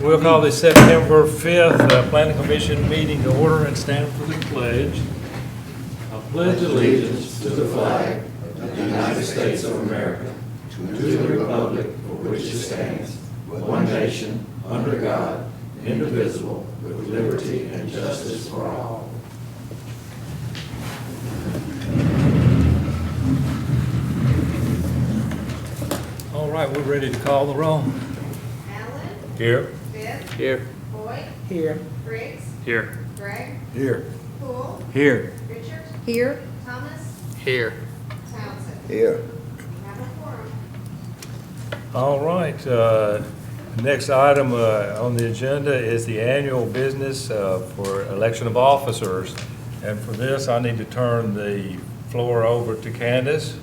We'll call the September 5th Planning Commission meeting to order and stand for the pledge. I pledge allegiance to the flag of the United States of America, to the republic for which it stands, one nation, under God, indivisible, with liberty and justice for all. All right, we're ready to call the roll. Allen. Here. Bibb. Here. Boyd. Here. Briggs. Here. Gregg. Here. Poole. Here. Richard. Here. Thomas. Here. Townsend. Here. We have a quorum. All right, next item on the agenda is the annual business for election of officers. And for this, I need to turn the floor over to Candace.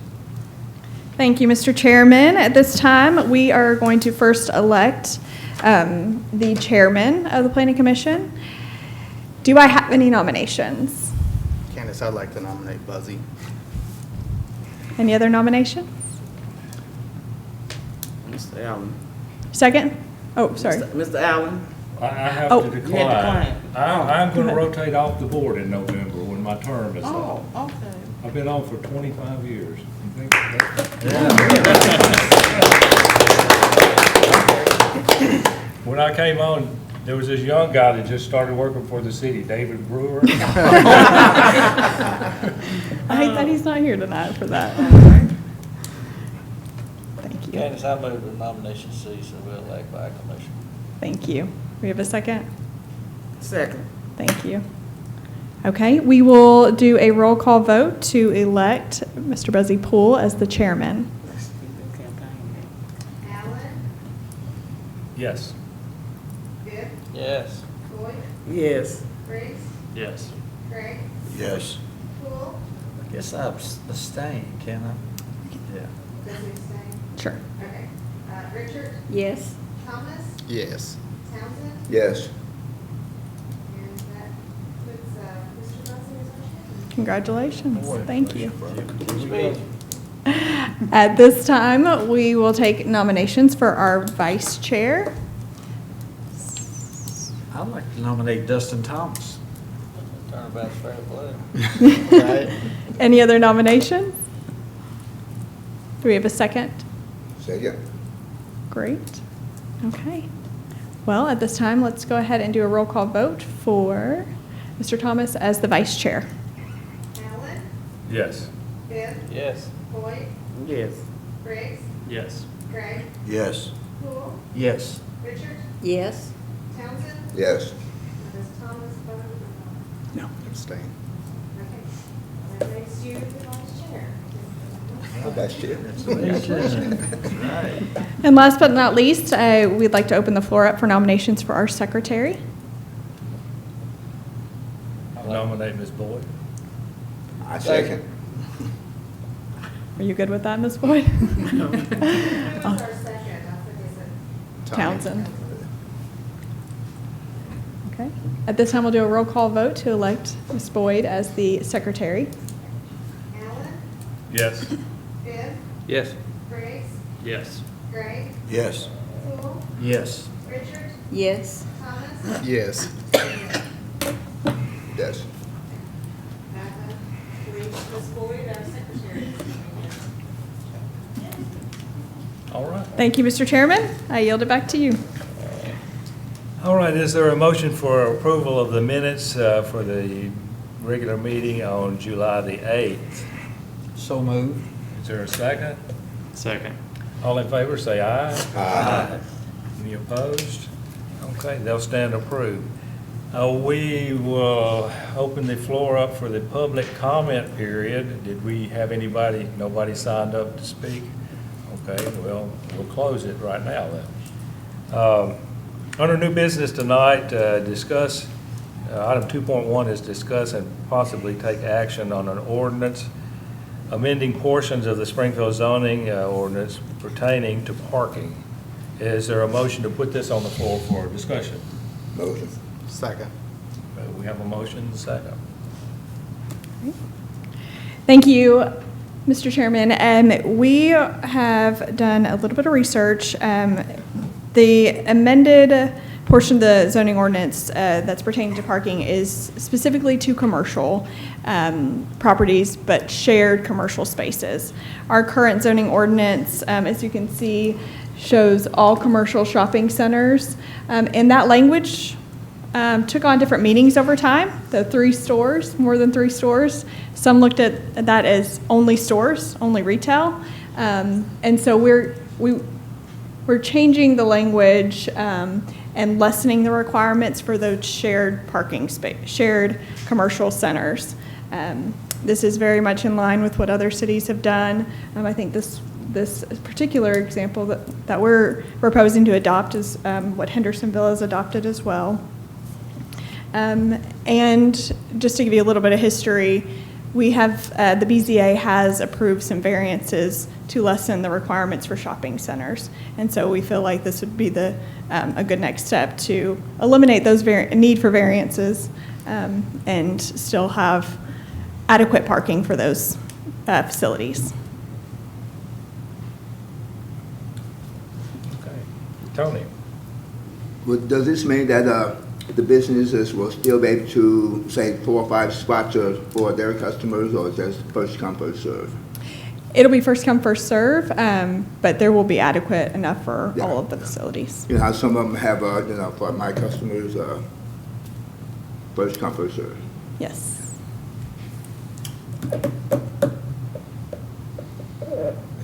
Thank you, Mr. Chairman. At this time, we are going to first elect the chairman of the Planning Commission. Do I have any nominations? Candace, I'd like to nominate Buzzy. Any other nominations? Mr. Allen. Second? Oh, sorry. Mr. Allen. I have Oh. to You had to decline. decline. I'm going to Go ahead. rotate off the board in November when my term is up. okay. I've been on for 25 years. You think When I came on, there was this young guy that just started working for the city, David Brewer. I hate that he's not here tonight for that. Thank you. Candace, I move the nomination cease and we'll elect by acclamation. Thank you. We have a second? Second. Thank you. Okay, we will do a roll call vote to elect Mr. Buzzy Poole as the chairman. Allen. Yes. Bibb. Yes. Boyd. Yes. Briggs. Yes. Gregg. Yes. Poole. I guess I abstain, can I? Yeah. Does he stay? Sure. Okay. Richard. Yes. Thomas. Yes. Townsend. Yes. And that puts Mr. Johnson as our chairman. Congratulations. Thank you. Speed. At this time, we will take nominations for our vice chair. I'd like to nominate Dustin Thomas. Turnabout's fair play. Any other nominations? Do we have a second? Second. Great. Okay. Well, at this time, let's go ahead and do a roll call vote for Mr. Thomas as the vice chair. Allen. Yes. Bibb. Yes. Boyd. Yes. Briggs. Yes. Gregg. Yes. Poole. Yes. Richard. Yes. Townsend. Yes. And does Thomas vote or No. Abstain. not? Okay. That makes you the vice chair. That's it. That's right. And last but not least, we'd like to open the floor up for nominations for our secretary. I'll nominate Ms. Boyd. I second. Are you good with that, Ms. Boyd? Who was our second? I think they said Townsend. Okay. At this time, we'll do a roll call vote to elect Ms. Boyd as the secretary. Allen. Yes. Bibb. Yes. Briggs. Yes. Gregg. Yes. Poole. Yes. Richard. Yes. Thomas. Yes. Yes. Ms. Boyd, our secretary. All right. Thank you, Mr. Chairman. I yield it back to you. All right, is there a motion for approval of the minutes for the regular meeting on July the 8th? So moved. Is there a second? Second. All in favor, say aye. Aye. Any opposed? Okay, they'll stand approved. We will open the floor up for the public comment period. Did we have anybody, nobody signed up to speak? Okay, well, we'll close it right now then. Under new business tonight, discuss, item 2.1 is discuss and possibly take action on an ordinance amending portions of the Springfield zoning ordinance pertaining to parking. Is there a motion to put this on the floor for discussion? Motion. Second. We have a motion and a second. Thank you, Mr. Chairman. We have done a little bit of research The amended portion of the zoning ordinance that's pertaining to parking is specifically to commercial properties, but shared commercial spaces. Our current zoning ordinance, as you can see, shows all commercial shopping centers. And that language took on different meanings over time. The 3 stores, more than 3 stores. Some looked at that as only stores, only retail. And so we're changing the language and lessening the requirements for those shared parking space, shared commercial centers. This is very much in line with what other cities have done. I think this particular example that we're proposing to adopt is what Hendersonville has adopted as well. And just to give you a little bit of history, we have, the BZA has approved some variances to lessen the requirements for shopping centers. And so we feel like this would be a good next step to eliminate those need for variances and still have adequate parking for those facilities. Okay. Tony? Well, does this mean that the businesses will still be able to, say, 4 or 5 spots for their customers, or just first come, first serve? It'll be first come, first serve, but there will be adequate enough for Yeah. all of the facilities. You know how some of them have, for my customers, first come, first serve? Yes.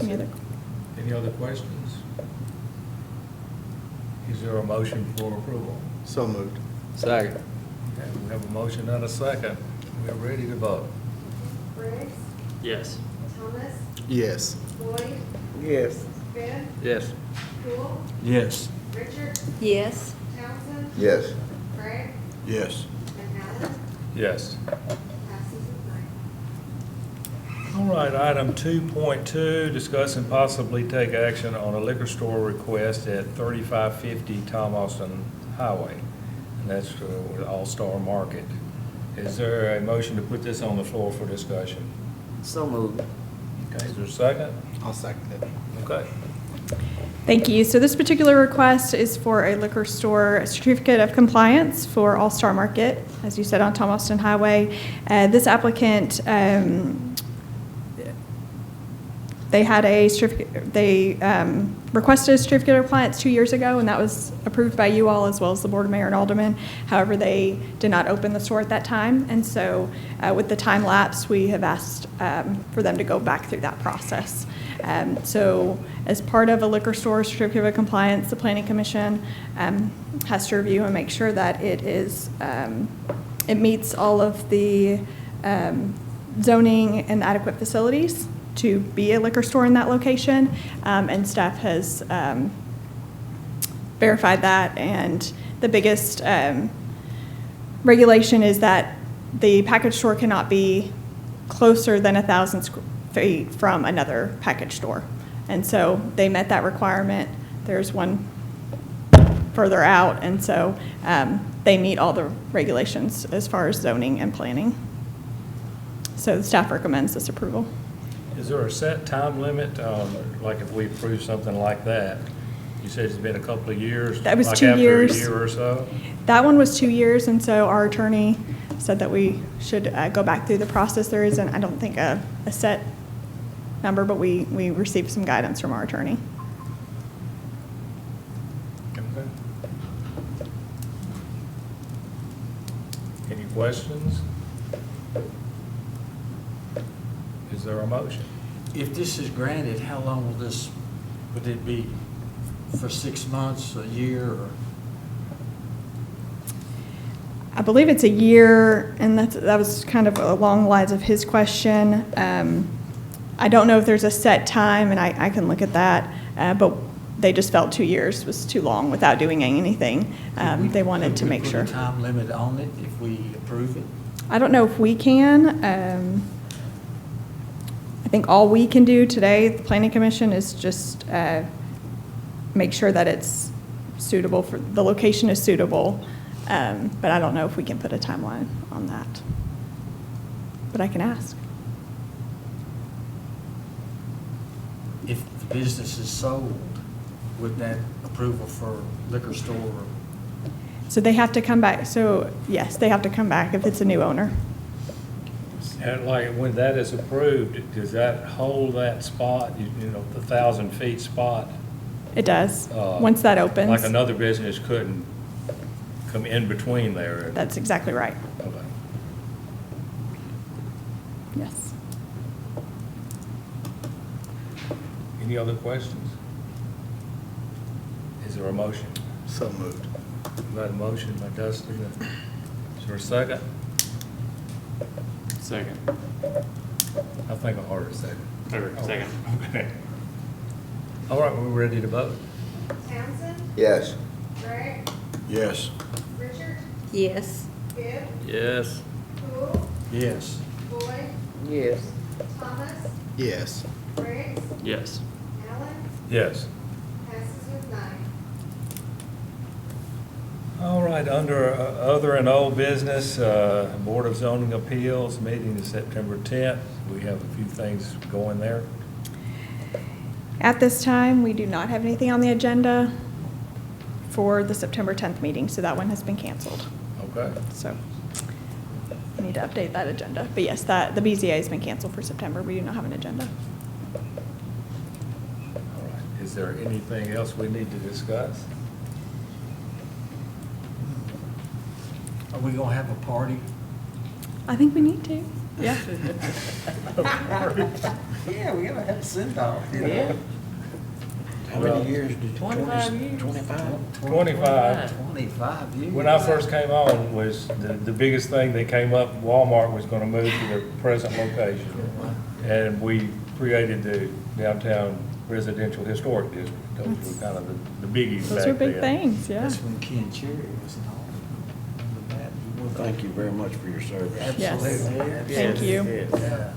Any other questions? Is there a motion for approval? So moved. Second. Okay, we have a motion and a second. We're ready to vote. Briggs, Yes. Thomas, Yes. Boyd, Yes. Finn, Yes. Poole, Yes. Richard, Yes. Townsend, Yes. Gray, Yes. and Allen. Yes. Passes with 9. All right, item 2.2, discuss and possibly take action on a liquor store request at 3550 Tom Austin Highway. And that's for All-Star Market. Is there a motion to put this on the floor for discussion? So moved. Okay, is there a second? I'll second it. Okay. Thank you. So this particular request is for a liquor store certificate of compliance for All-Star Market, as you said, on Tom Austin Highway. This applicant, they had a certificate, they requested a certificate of compliance 2 years ago, and that was approved by you all as well as the Board of Mayor and Aldermen. However, they did not open the store at that time, and so with the time lapse, we have asked for them to go back through that process. So as part of a liquor store certificate of compliance, the Planning Commission has to review and make sure that it is, it meets all of the zoning and adequate facilities to be a liquor store in that location, and staff has verified that. And the biggest regulation is that the package store cannot be closer than 1,000 feet from another package store. And so they met that requirement. There's one further out, and so they meet all the regulations as far as zoning and planning. So the staff recommends this approval. Is there a set time limit, like if we approve something like that? You said it's been a couple of years? That was like 2 years. After a year or so? That one was 2 years, and so our attorney said that we should go back through the process. There isn't, I don't think, a set number, but we received some guidance from our attorney. Okay. Any questions? Is there a motion? If this is granted, how long will this, would it be for 6 months, a year, or? I believe it's a year, and that was kind of along the lines of his question. I don't know if there's a set time, and I can look at that, but they just felt 2 years was too long without doing anything. They wanted to make sure. Could we put a time limit on it if we approve it? I don't know if we can. I think all we can do today, the Planning Commission, is just make sure that it's suitable for, the location is suitable. But I don't know if we can put a timeline on that. But I can ask. If the business is sold, with that approval for liquor store? So they have to come back. So yes, they have to come back if it's a new owner. And like, when that is approved, does that hold that spot, you know, the 1,000 feet spot? It does. Uh, Once that opens. Like another business couldn't come in between there? That's exactly right. Okay. Yes. Any other questions? Is there a motion? So moved. Got a motion by Dustin. Is there a second? Second. I think I heard a second. Second. Okay. All right, we're ready to vote. Townsend, Yes. Gregg, Yes. Richard, Yes. Gibb, Yes. Poole, Yes. Boyd, Yes. Thomas, Yes. Briggs, Yes. Allen, Yes. passes with 9. All right, under other and old business, Board of Zoning Appeals, meeting is September 10th. We have a few things going there. At this time, we do not have anything on the agenda for the September 10th meeting, so that one has been canceled. Okay. So we need to update that agenda. But yes, the BZA has been canceled for September. We do not have an agenda. All right. Is there anything else we need to discuss? Are we gonna have a party? I think we need to. Yeah. Yeah, we gotta have a send-off. Yeah. How many years did you? 25 years. 25? 25. 25 years. When I first came on, was the biggest thing that came up, Walmart was going to move to their present location. And we created the downtown residential historic district. Those were kind of the biggies back Those then. were big things, yeah. That's when Ken Cherry was in office. Remember that? Well, thank you very much for your service. Yes. Absolutely. Thank you. Yeah.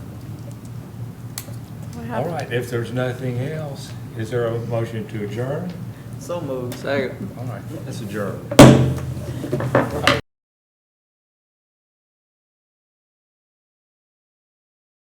What happened? All right, if there's nothing else, is there a motion to adjourn? So moved. Second. All right, let's adjourn.